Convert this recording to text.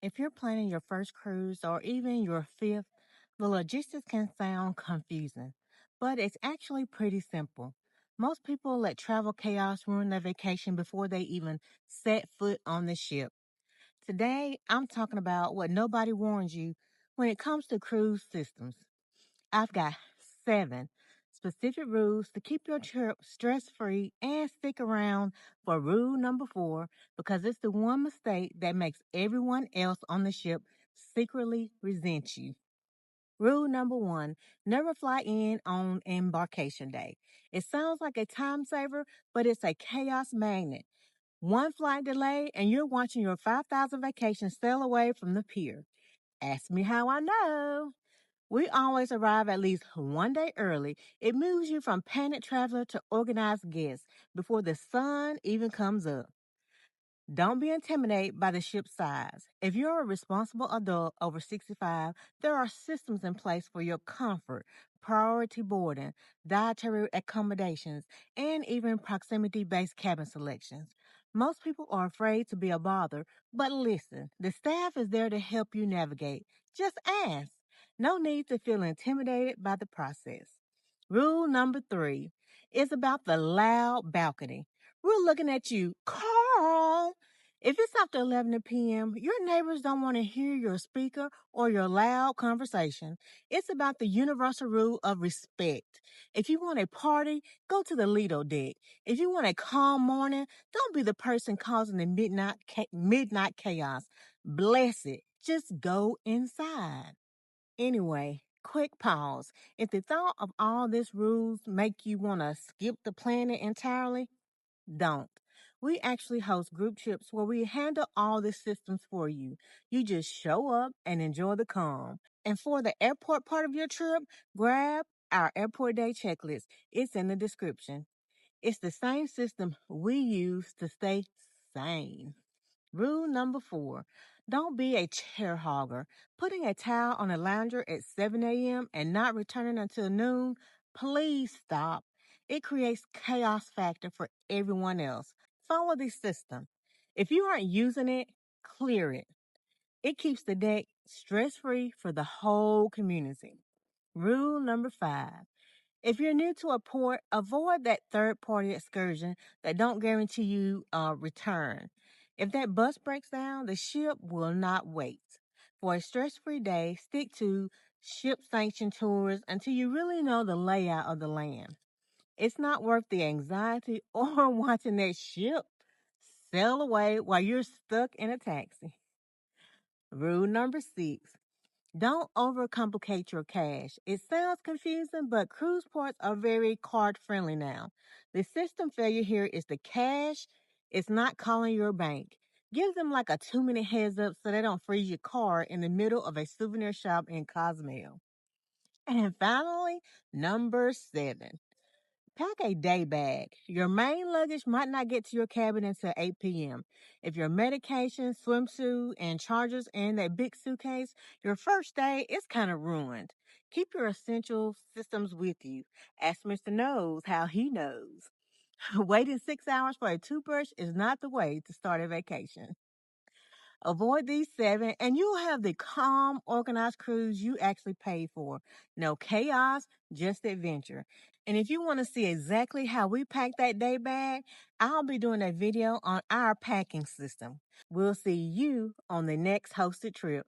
If you're planning your first cruise or even your fifth, the logistics can sound confusing, but it's actually pretty simple. Most people let travel chaos ruin their vacation before they even set foot on the ship. Today, I'm talking about what nobody warns you when it comes to cruise systems. I've got 7 specific rules to keep your trip stress free and stick around for rule number 4 because it's the one mistake that makes everyone else on the ship secretly resent you. Rule number 1, never fly in on embarkation day. It sounds like a time saver, but it's a chaos magnet. One flight delay, and you're watching your 5,000 vacation sail away from the pier. Ask me how I know. We always arrive at least one day early. It moves you from panicked traveler to organized guest before the sun even comes up. Don't be intimidated by the ship's size. If you're a responsible adult over 65, there are systems in place for your comfort, priority boarding, dietary accommodations, and even proximity based cabin selections. Most people are afraid to be a bother, but listen, the staff is there to help you navigate. Just ask. No need to feel intimidated by the process. Rule number 3 is about the loud balcony. We're looking at you, Carl. If it's after 11 p.m., your neighbors don't want to hear your speaker or your loud conversation. It's about the universal rule of respect. If you want a party, go to the Lido deck. If you want a calm morning, don't be the person causing the midnight chaos. Bless it. Just go inside. Anyway, quick pause. If the thought of all these rules make you want to skip the planet entirely, don't. We actually host group trips where we handle all the systems for you. You just show up and enjoy the calm. And for the airport part of your trip, grab our airport day checklist. It's in the description. It's the same system we use to stay sane. Rule number 4, don't be a chair hogger. Putting a towel on a lounger at 7 a.m. and not returning until noon, please stop. It creates chaos factor for everyone else. Follow the system. If you aren't using it, clear it. It keeps the deck stress free for the whole community. Rule number 5, if you're new to a port, avoid that third party excursion that don't guarantee you a return. If that bus breaks down, the ship will not wait. For a stress free day, stick to ship sanctioned tours until you really know the layout of the land. It's not worth the anxiety or watching that ship sail away while you're stuck in a taxi. Rule number 6, don't overcomplicate your cash. It sounds confusing, but cruise ports are very card friendly now. The system failure here is the cash. It's not calling your bank. Give them like a 2-minute heads up so they don't freeze your card in the middle of a souvenir shop in Cozumel. And finally, number 7. Pack a day bag. Your main luggage might not get to your cabin until 8 p.m. If your medication, swimsuit, and chargers are in that big suitcase, your first day is kind of ruined. Keep your essential systems with you. Ask Mr. Knows how he knows. Waiting 6 hours for a toothbrush is not the way to start a vacation. Avoid these 7, and you'll have the calm, organized cruise you actually paid for. No chaos, just adventure. And if you want to see exactly how we pack that day bag, I'll be doing a video on our packing system. We'll see you on the next hosted trip.